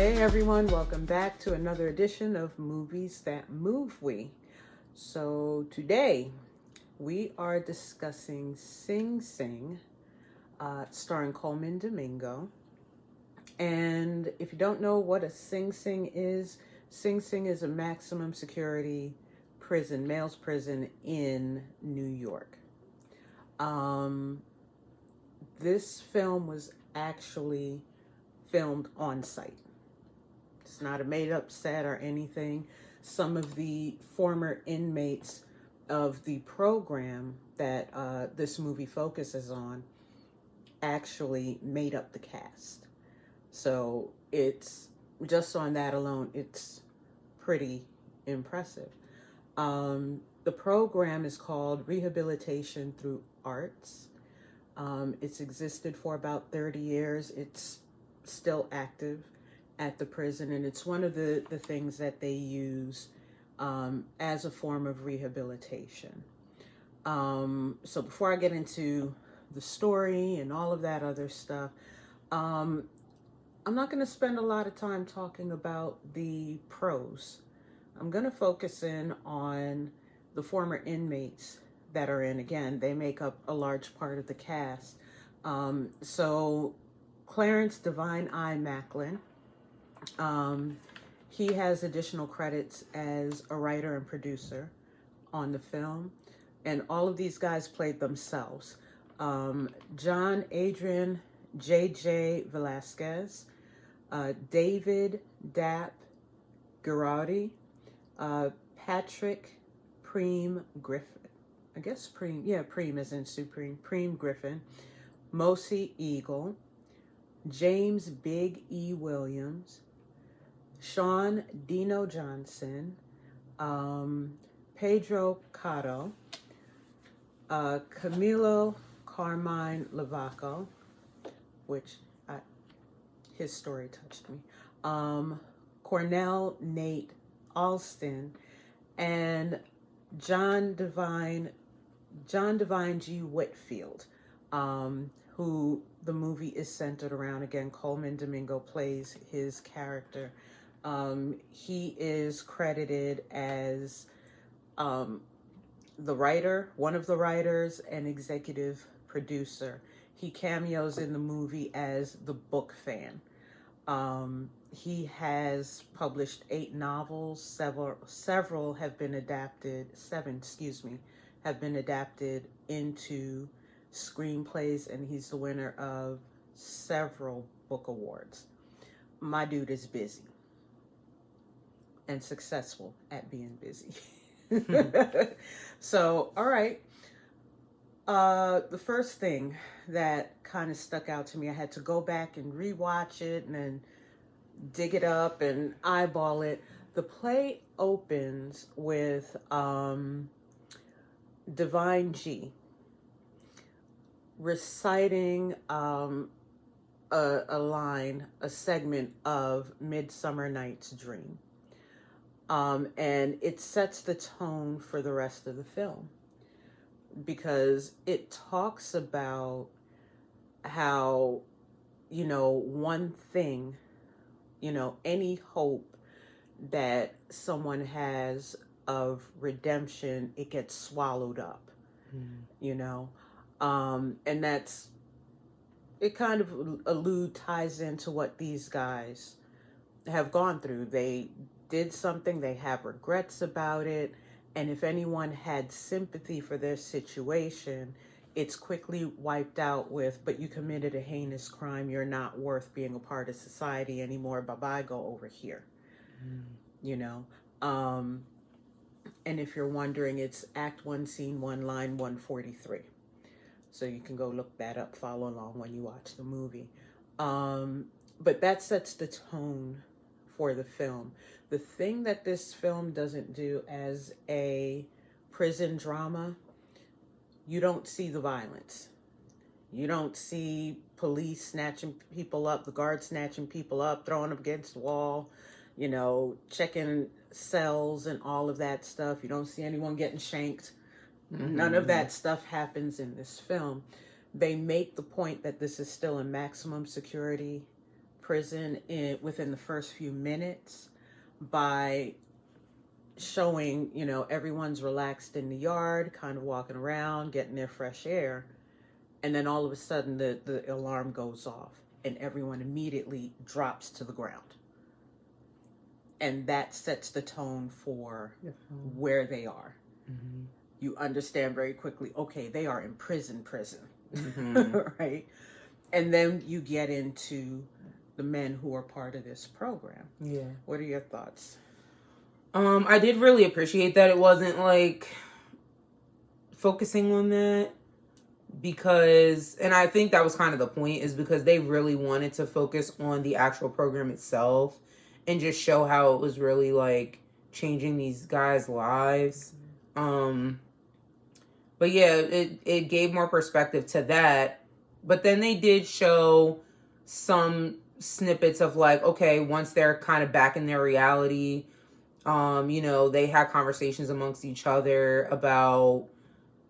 Hey everyone, welcome back to another edition of Movies That Move We. So today we are discussing Sing Sing, starring Coleman Domingo. And if you don't know what a Sing Sing is a maximum security prison, male's prison in New York. This film was actually filmed on site. It's not a made-up set or anything. Some of the former inmates of the program that this movie focuses on actually made up the cast. So it's just on that alone, it's pretty impressive. The program is called Rehabilitation Through Arts. It's existed for about 30 years. It's still active at the prison, and it's one of the things that they use as a form of rehabilitation. So before I get into the story and all of that other stuff, I'm not going to spend a lot of time talking about the pros. I'm going to focus in on the former inmates that are in. Again, they make up a large part of the cast. So Clarence Divine I. Macklin, he has additional credits as a writer and producer on the film, and all of these guys played themselves. John Adrian J.J. Velasquez, David Dapp Girardi, Patrick Preem Griffin. I guess Preem, yeah, Preem is in Supreme. Preem Griffin, Mosi Eagle, James Big E. Williams, Sean Dino Johnson, Pedro Cotto, Camilo Carmine Lavaco, which his story touched me, Cornell Nate Alston, and John Divine G. Whitfield, who the movie is centered around. Again, Coleman Domingo plays his character. He is credited as the writer, one of the writers, and executive producer. He cameos in the movie as the book fan. He has published 8 novels. Several have been adapted. 7, have been adapted into screenplays, and he's the winner of several book awards. My dude is busy and successful at being busy. So, all right. The first thing that kind of stuck out to me, I had to go back and rewatch it and then dig it up and eyeball it. The play opens with Divine G reciting a line, a segment of Midsummer Night's Dream. And it sets the tone for the rest of the film, because it talks about how, one thing, any hope that someone has of redemption, it gets swallowed up, and it kind of ties into what these guys have gone through. They did something, they have regrets about it, and if anyone had sympathy for their situation, it's quickly wiped out with, but you committed a heinous crime, you're not worth being a part of society anymore, bye-bye, go over here. And if you're wondering, it's Act 1, Scene 1, Line 143. So you can go look that up, follow along when you watch the movie. But that sets the tone for the film. The thing that this film doesn't do as a prison drama, you don't see the violence. You don't see police snatching people up, the guards snatching people up, throwing them against the wall, checking cells and all of that stuff. You don't see anyone getting shanked. None of that stuff happens in this film. They make the point that this is still a maximum security prison within the first few minutes by showing, everyone's relaxed in the yard, kind of walking around, getting their fresh air. And then all of a sudden the alarm goes off and everyone immediately drops to the ground. And that sets the tone for where they are. Mm-hmm. You understand very quickly, okay, they are in prison. Mm-hmm. Right? And then you get into the men who are part of this program. Yeah. What are your thoughts? I did really appreciate that it wasn't like focusing on that, because, and I think that was kind of the point, is because they really wanted to focus on the actual program itself and just show how it was really like changing these guys' lives. But yeah, it gave more perspective to that. But then they did show some snippets of like, okay, once they're kind of back in their reality, they had conversations amongst each other about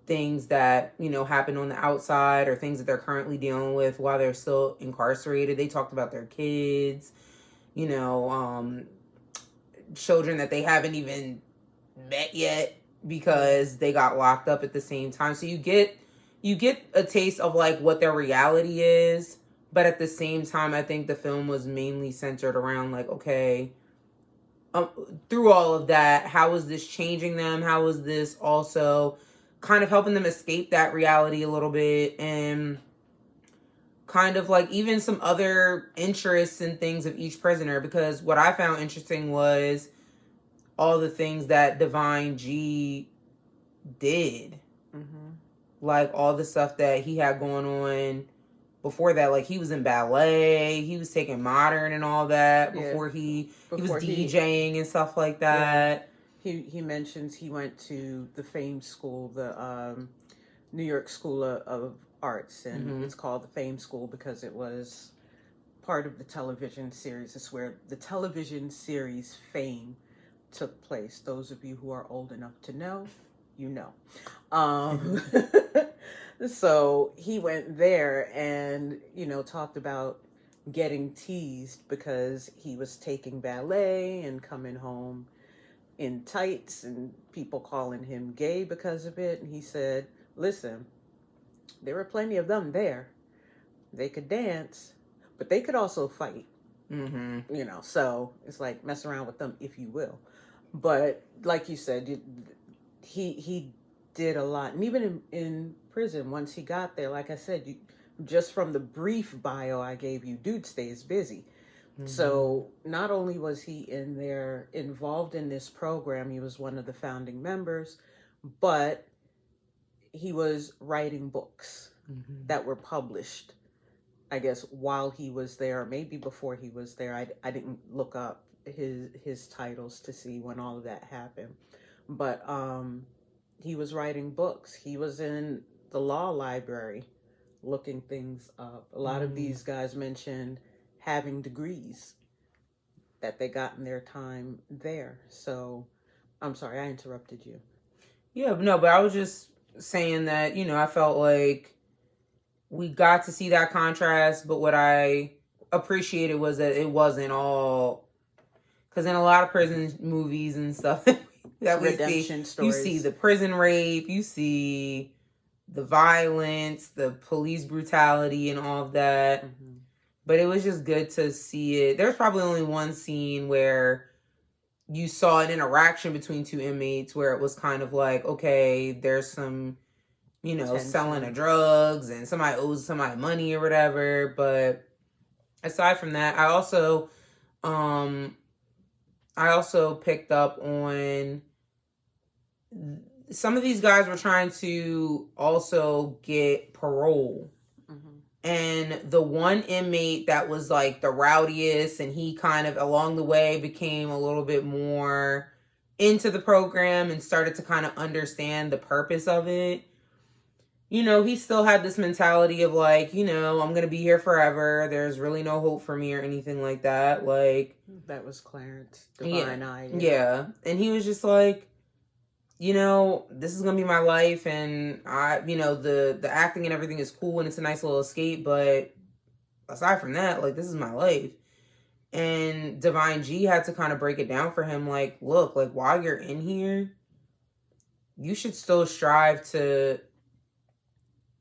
things that, happen on the outside or things that they're currently dealing with while they're still incarcerated. They talked about their kids, children that they haven't even met yet because they got locked up at the same time. So you get a taste of like what their reality is, but at the same time, I think the film was mainly centered around like, okay, through all of that, how is this changing them? How is this also kind of helping them escape that reality a little bit, and kind of like even some other interests and things of each prisoner? Because what I found interesting was all the things that Divine G did. Mm-hmm. Like all the stuff that he had going on before that. Like he was in ballet, he was taking modern and all that before he was DJing and stuff like that. Yeah. He mentions he went to the Fame School, the New York School of Arts, and mm-hmm. it's called the Fame School because it was part of the television series. It's where the television series Fame took place. Those of you who are old enough to know, you know. So he went there and, talked about getting teased because he was taking ballet and coming home in tights and people calling him gay because of it. And he said, listen, there were plenty of them there. They could dance, but they could also fight. Mm-hmm. So it's like mess around with them if you will. But like you said, he did a lot. And even in prison, once he got there, like I said, just from the brief bio I gave you, dude stays busy. Mm-hmm. So not only was he in there involved in this program, he was one of the founding members, but he was writing books mm-hmm. that were published, I guess, while he was there, maybe before he was there. I didn't look up his titles to see when all of that happened. But he was writing books. He was in the law library looking things up. A lot of these guys mentioned having degrees that they got in their time there. So, I'm sorry, I interrupted you. Yeah, no, but I was just saying that, I felt like we got to see that contrast, but what I appreciated was that it wasn't all, because in a lot of prison movies and stuff that we see, stories. You see the prison rape, you see the violence, the police brutality and all of that. Mm-hmm. But it was just good to see it. There's probably only one scene where you saw an interaction between two inmates where it was kind of like, okay, there's some, selling of drugs and somebody owes somebody money or whatever. But aside from that, I also picked up on some of these guys were trying to also get parole. Mm-hmm. And the one inmate that was like the rowdiest, and he kind of along the way became a little bit more into the program and started to kind of understand the purpose of it. He still had this mentality of like, I'm going to be here forever. There's really no hope for me or anything like that. Like, that was Clarence, Divine Eye. Yeah. And he was just like, this is going to be my life. And the acting and everything is cool and it's a nice little escape. But aside from that, like, this is my life. And Divine G had to kind of break it down for him, like, look, like, while you're in here, you should still strive to,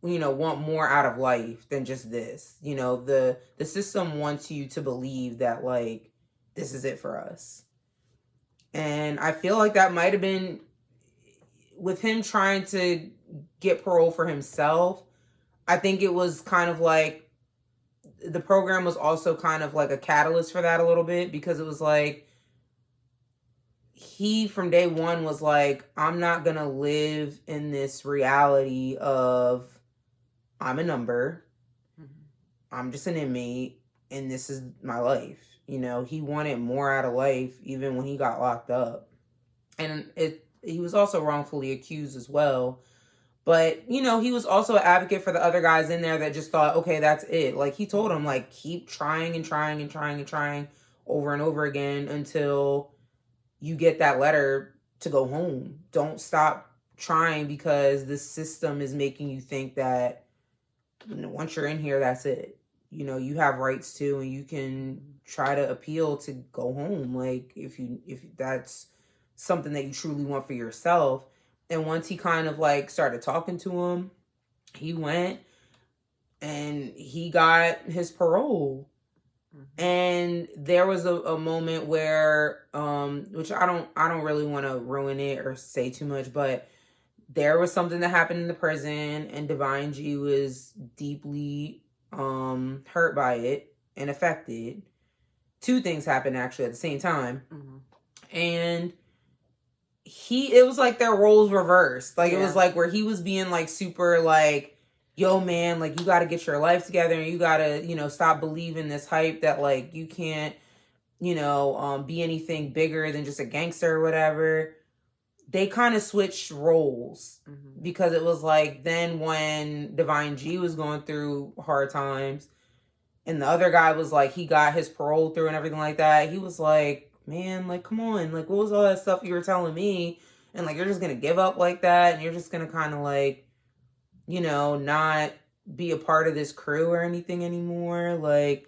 want more out of life than just this. The system wants you to believe that, like, this is it for us. And I feel like that might have been with him trying to get parole for himself. I think it was kind of like the program was also kind of like a catalyst for that a little bit, because it was like he from day one was like, I'm not gonna live in this reality of I'm a number, I'm just an inmate, and this is my life. He wanted more out of life even when he got locked up. And he was also wrongfully accused as well. But, he was also an advocate for the other guys in there that just thought, okay, that's it. Like, he told them, like, keep trying and trying and trying and trying over and over again until you get that letter to go home. Don't stop trying, because the system is making you think that once you're in here, that's it. You have rights too, and you can try to appeal to go home. Like, if that's something that you truly want for yourself. And once he kind of like started talking to him, he went and he got his parole. And there was a moment where, which I don't really want to ruin it or say too much, but there was something that happened in the prison, and Divine G was deeply hurt by it and affected. Two things happened actually at the same time. And it was like their roles reversed. Like, it was like where he was being like super like, yo man, like, you got to get your life together, and you got to, stop believing this hype that like you can't, be anything bigger than just a gangster or whatever. They kind of switched roles, because it was like then when Divine G was going through hard times and the other guy was like, he got his parole through and everything like that, he was like, man, like, come on, like, what was all that stuff you were telling me? And like, you're just gonna give up like that, and you're just gonna kind of like, not be a part of this crew or anything anymore. Like,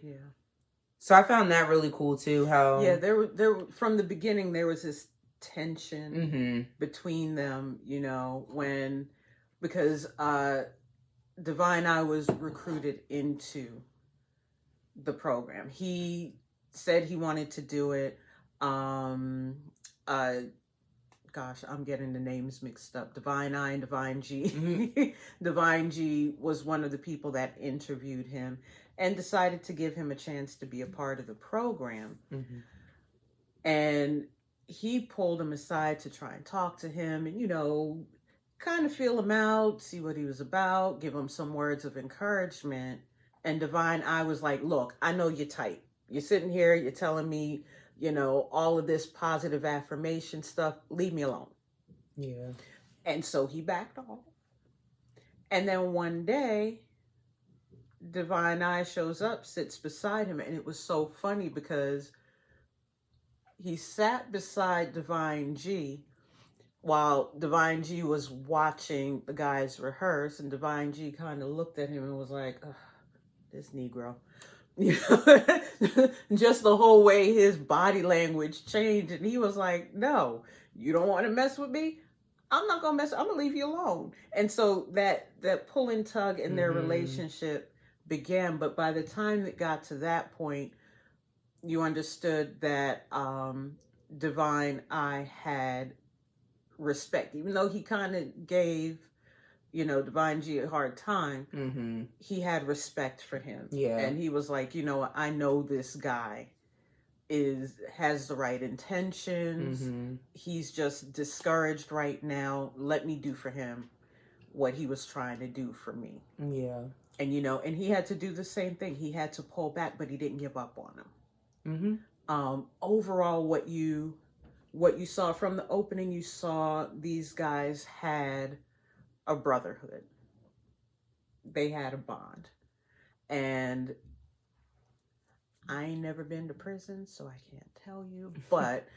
so I found that really cool too, how there from the beginning there was this tension between them, because Divine I was recruited into the program. He said he wanted to do it. Gosh, I'm getting the names mixed up. Divine I and Divine G. Divine G was one of the people that interviewed him and decided to give him a chance to be a part of the program. And he pulled him aside to try and talk to him and, kind of feel him out, see what he was about, give him some words of encouragement. And Divine I was like, look, I know you're tight. You're sitting here, you're telling me, all of this positive affirmation stuff, leave me alone. Yeah. And so he backed off. And then one day, Divine I shows up, sits beside him, and it was so funny because he sat beside Divine G while Divine G was watching the guys rehearse, and Divine G kind of looked at him and was like, this Negro. Just the whole way his body language changed, and he was like, no, you don't want to mess with me, I'm not gonna mess, I'm gonna leave you alone. And so that pull and tug in their relationship began. But by the time it got to that point, you understood that Divine I had respect, even though he kind of gave Divine G a hard time. He had respect for him. And he was like, I know this guy has the right intentions. He's just discouraged right now. Let me do for him what he was trying to do for me. And and he had to do the same thing. He had to pull back, but he didn't give up on him. Overall, what you saw from the opening, you saw these guys had a brotherhood. They had a bond. And I ain't never been to prison, so I can't tell you. But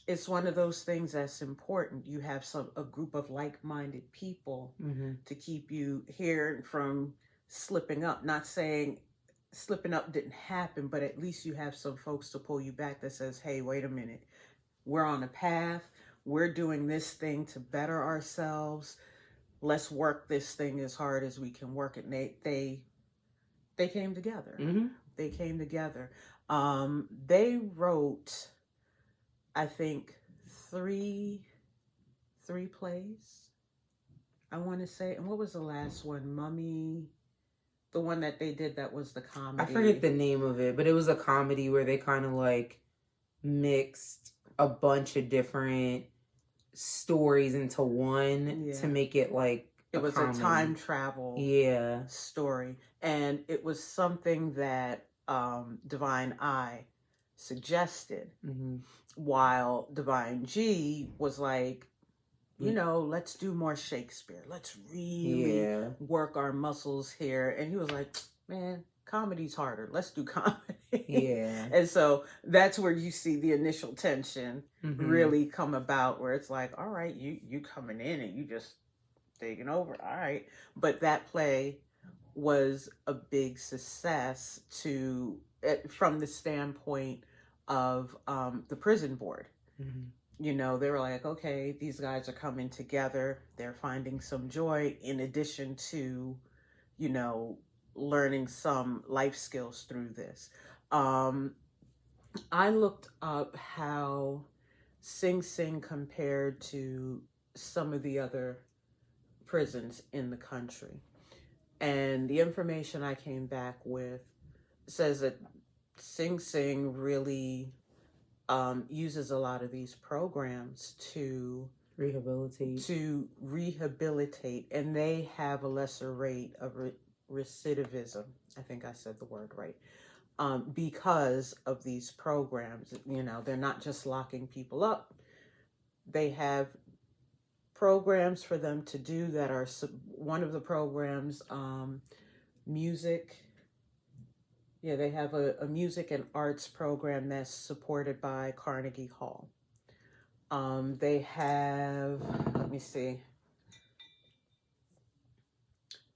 it's one of those things that's important. You have a group of like-minded people to keep you here from slipping up. Not saying slipping up didn't happen, but at least you have some folks to pull you back that says, hey, wait a minute, we're on a path, we're doing this thing to better ourselves, let's work this thing as hard as we can work it. And they came together. Mm-hmm. They came together. They wrote, I think, three plays, I want to say. And what was the last one? Mummy, the one that they did that was the comedy. I forget the name of it, but it was a comedy where they kind of like mixed a bunch of different stories into one to make it like it was comedy. A time travel story. And it was something that Divine I suggested, while Divine G was like, you know, let's do more Shakespeare. Let's really work our muscles here. And he was like, man, comedy's harder. Let's do comedy. And so that's where you see the initial tension really come about, where it's like, all right, you coming in and you just taking over. All right. But that play was a big success from the standpoint of the prison board. You know, they were like, okay, these guys are coming together. They're finding some joy in addition to, you know, learning some life skills through this. I looked up how Sing Sing compared to some of the other prisons in the country. And the information I came back with says that Sing Sing really uses a lot of these programs to rehabilitate, and they have a lesser rate of recidivism. I think I said the word right. Because of these programs, you know, they're not just locking people up. They have programs for them to do that are one of the programs, music. Yeah, they have a music and arts program that's supported by Carnegie Hall. They have, let me see.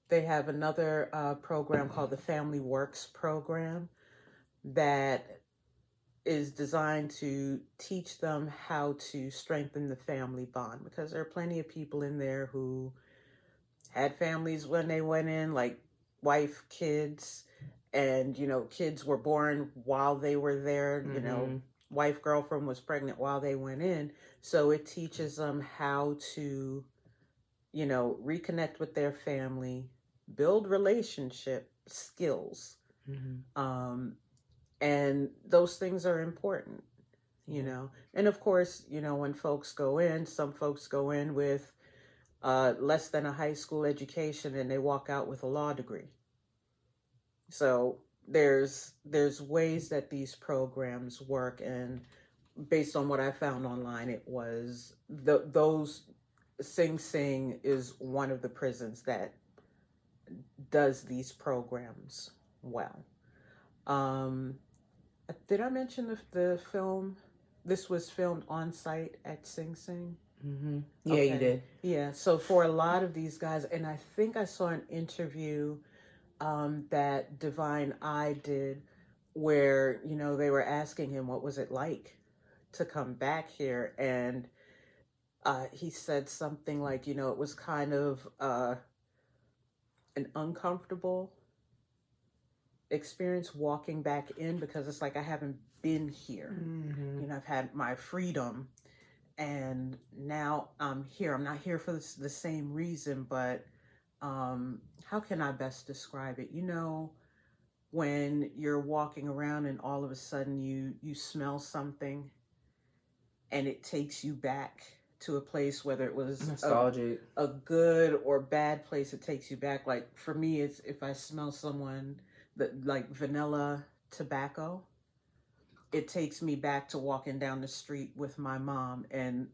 They have another program called the Family Works program that is designed to teach them how to strengthen the family bond, because there are plenty of people in there who had families when they went in, like wife, kids, and, you know, kids were born while they were there, you know, wife, girlfriend was pregnant while they went in. So it teaches them how to, you know, reconnect with their family, build relationship skills. And those things are important, you know. And of course, you know, when folks go in, some folks go in with less than a high school education and they walk out with a law degree. So there's ways that these programs work, and based on what I found online, it was those Sing Sing is one of the prisons that does these programs well. Did I mention the film? This was filmed on site at Sing Sing. Yeah, okay. You did. Yeah, so for a lot of these guys, and I think I saw an interview that Divine I did, where, you know, they were asking him what was it like to come back here, and he said something like, you know, it was kind of an uncomfortable experience walking back in, because it's like, I haven't been here. You know, I've had my freedom, and now I'm here. I'm not here for the same reason, but how can I best describe it? You know, when you're walking around and all of a sudden you smell something and it takes you back to a place, whether it was nostalgic, a good or bad place, it takes you back. Like for me, it's if I smell someone that like vanilla tobacco, it takes me back to walking down the street with my mom. And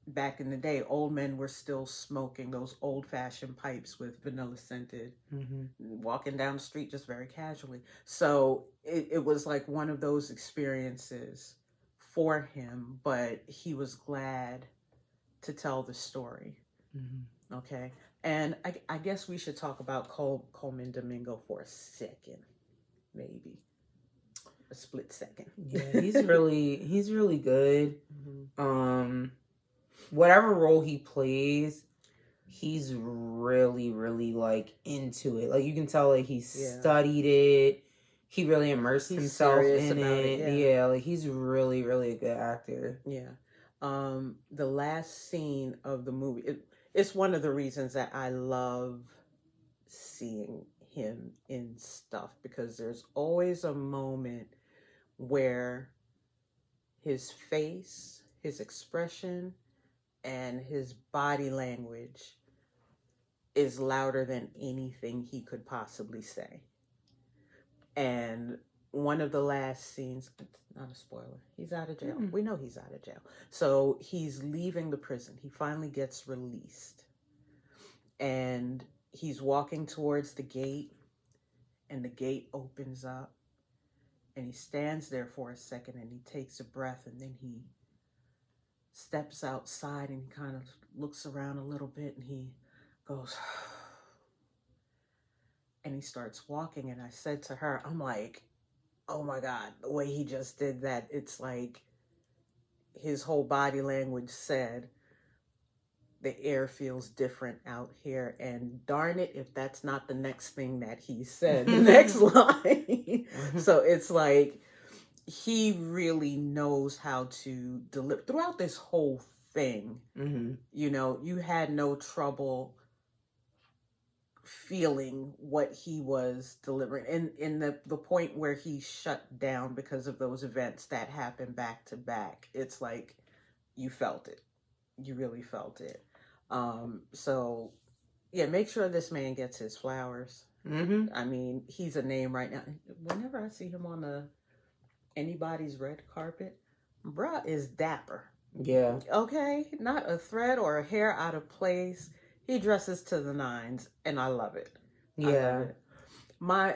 back in the day, old men were still smoking those old-fashioned pipes with vanilla scented, walking down the street just very casually. So it was like one of those experiences for him, but he was glad to tell the story. Okay. And I guess we should talk about Coleman Domingo for a second. maybe a split second. Yeah, he's really good. Mm-hmm. Whatever role he plays, he's really, really like into it. Like you can tell, like he studied it. He really immersed himself in it. Yeah, like he's really, really a good actor. Yeah. The last scene of the movie, it's one of the reasons that I love seeing him in stuff, because there's always a moment where his face, his expression, and his body language is louder than anything he could possibly say. And one of the last scenes, not a spoiler, he's out of jail. We know he's out of jail. So he's leaving the prison. He finally gets released. And he's walking towards the gate, and the gate opens up. And he stands there for a second, and he takes a breath, and then he steps outside and kind of looks around a little bit, and he goes, and he starts walking. And I said to her, I'm like, oh my God, the way he just did that, it's like his whole body language said, the air feels different out here. And darn it, if that's not the next thing that he said, the next line. So it's like, he really knows how to deliver throughout this whole thing. Mm-hmm. You know, you had no trouble feeling what he was delivering, and in the point where he shut down because of those events that happened back to back, it's like you felt it. You really felt it. So yeah, make sure this man gets his flowers. Mm-hmm. I mean, he's a name right now. Whenever I see him on anybody's red carpet, bruh is dapper. Yeah. Okay, not a thread or a hair out of place. He dresses to the nines, and I love it. Yeah. I love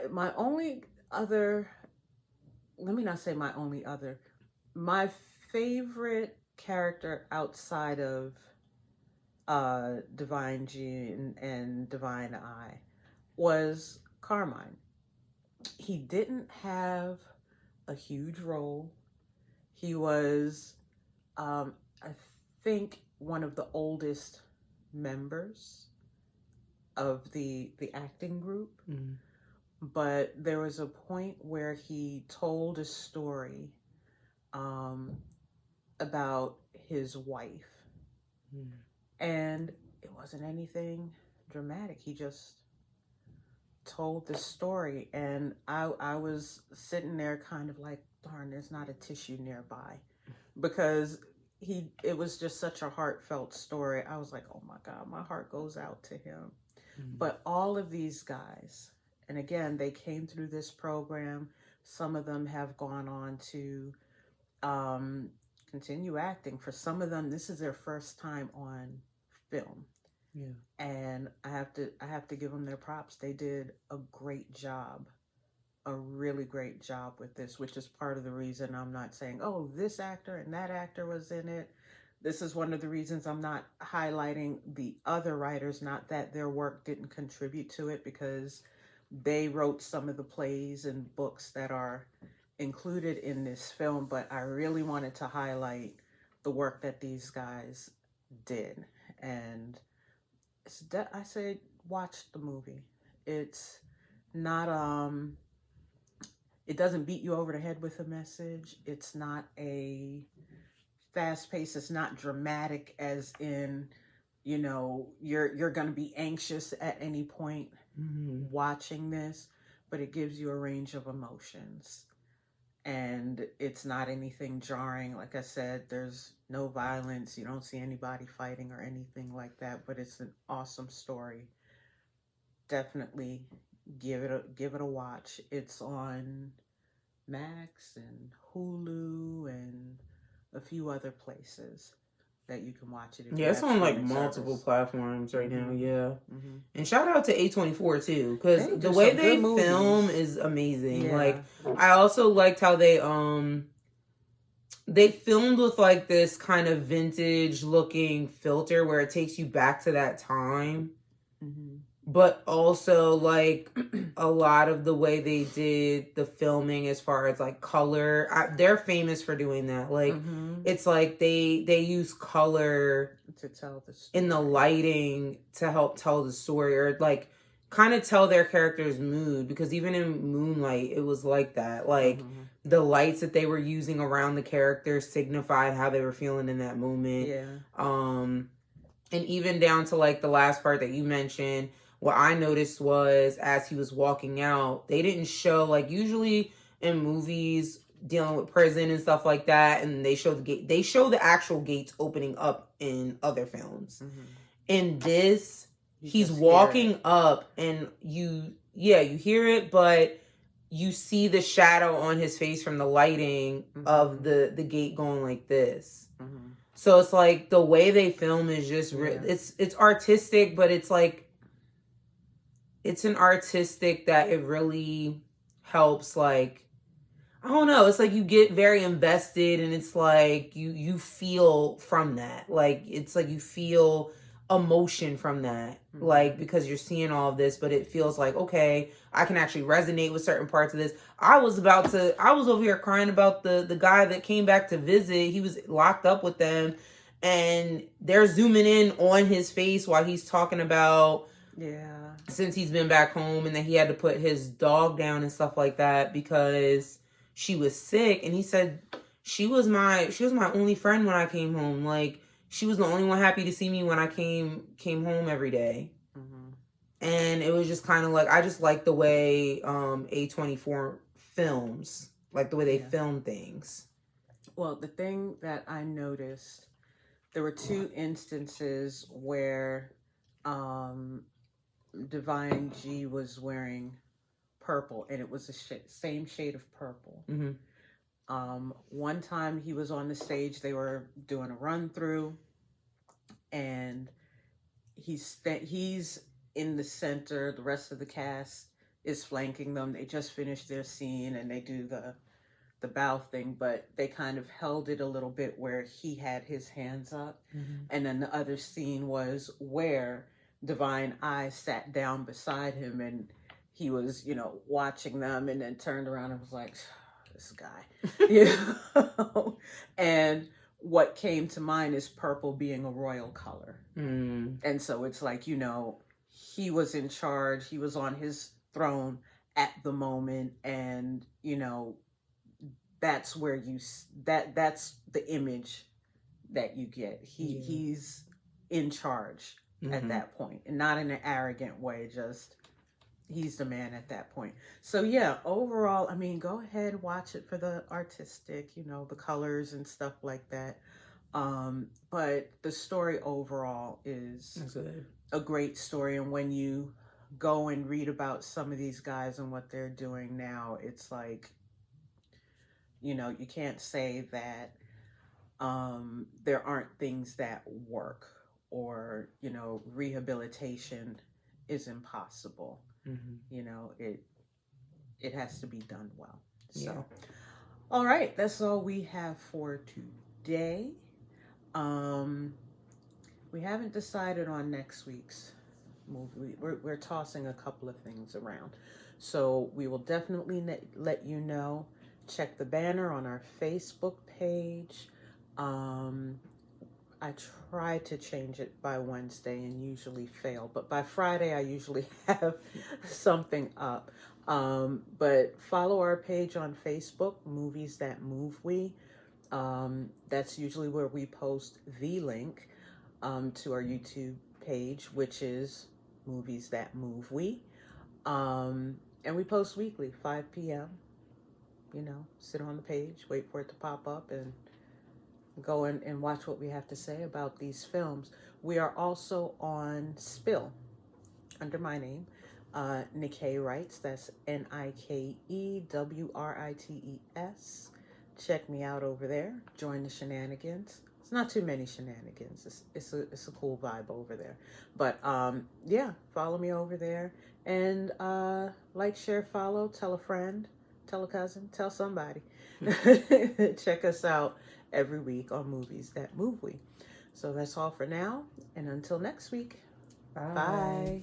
it. My only other, let me not say my only other, my favorite character outside of Divine G and Divine I was Carmine. He didn't have a huge role. He was, I think, one of the oldest members of the acting group. Mm-hmm. But there was a point where he told a story about his wife. Mm-hmm. And it wasn't anything dramatic. He just told the story, and I was sitting there kind of like, darn, there's not a tissue nearby, because it was just such a heartfelt story. I was like, oh my God, my heart goes out to him. Mm-hmm. But all of these guys, and again, they came through this program. Some of them have gone on to continue acting. For some of them, this is their first time on film. Yeah. And I have to give them their props. They did a great job. A really great job with this, which is part of the reason I'm not saying, oh, this actor and that actor was in it. This is one of the reasons I'm not highlighting the other writers, not that their work didn't contribute to it, because they wrote some of the plays and books that are included in this film, but I really wanted to highlight the work that these guys did. And I say watch the movie. It's not it doesn't beat you over the head with a message. It's not a fast pace. It's not dramatic, as in, you know, you're going to be anxious at any point watching this, but it gives you a range of emotions. And it's not anything jarring. Like I said, there's no violence. You don't see anybody fighting or anything like that, but it's an awesome story. Definitely give it a watch. It's on Max and Hulu and a few other places that you can watch it. Yeah, it's on like multiple platforms right now. Yeah. Mm-hmm. And shout out to A24 too, because the way they film is amazing. Yeah. Like, I also liked how they filmed with like this kind of vintage looking filter where it takes you back to that time. Mm-hmm. but also like a lot of the way they did the filming as far as like color, they're famous for doing that. Like it's like they use color to tell the story. In the lighting to help tell the story, or like kind of tell their character's mood, because even in Moonlight it was like that. Like the lights that they were using around the characters signified how they were feeling in that moment. And even down to like the last part that you mentioned, what I noticed was as he was walking out, they didn't show, like usually in movies dealing with prison and stuff like that, and they show the gate, they show the actual gates opening up in other films. In this, he's walking up and you hear it, but you see the shadow on his face from the lighting of the gate going like this. So it's like the way they film is just it's artistic, but it's like it's an artistic that it really helps. Like, I don't know, it's like you get very invested, and it's like you feel from that. Like it's like you feel emotion from that, like because you're seeing all of this, but it feels like, okay, I can actually resonate with certain parts of this. I was over here crying about the guy that came back to visit. He was locked up with them, and they're zooming in on his face while he's talking about since he's been back home, and then he had to put his dog down and stuff like that because she was sick. And he said she was my only friend when I came home. Like, she was the only one happy to see me when I came home every day. And it was just kind of like, I just like the way A24 films, like the way they film things. Well, the thing that I noticed, there were two instances where Divine G was wearing purple, and it was the same shade of purple. One time he was on the stage, they were doing a run through, and he's in the center. The rest of the cast is flanking them. They just finished their scene, and they do the bow thing, but they kind of held it a little bit where he had his hands up. And then the other scene was where Divine I sat down beside him, and he was, watching them, and then turned around and was like, this guy. And what came to mind is purple being a royal color. And so it's like, he was in charge, he was on his throne at the moment, and that's where that's the image that you get. He's in charge at that point, and not in an arrogant way, just he's the man at that point. So yeah, overall, I mean, go ahead, watch it for the artistic, the colors and stuff like that. But the story overall is a great story. And when you go and read about some of these guys and what they're doing now, it's like, you can't say that there aren't things that work, or, rehabilitation is impossible. It has to be done well. So, all right, that's all we have for today. We haven't decided on next week's movie. We're tossing a couple of things around, so we will definitely let you know. Check the banner on our Facebook page. I try to change it by Wednesday and usually fail, but by Friday I usually have something up. But follow our page on Facebook, Movies That Move We. That's usually where we post the link to our YouTube page, which is Movies That Move We. And we post weekly, 5 p.m. Sit on the page, wait for it to pop up, and go in and watch what we have to say about these films. We are also on Spill under my name, Nikay Writes. That's NIKEWRITES. Check me out over there. Join the shenanigans. It's not too many shenanigans. It's a cool vibe over there. But yeah, follow me over there, and like, share, follow, tell a friend, tell a cousin, tell somebody. Check us out every week on Movies That Move We. So that's all for now, and until next week. Bye.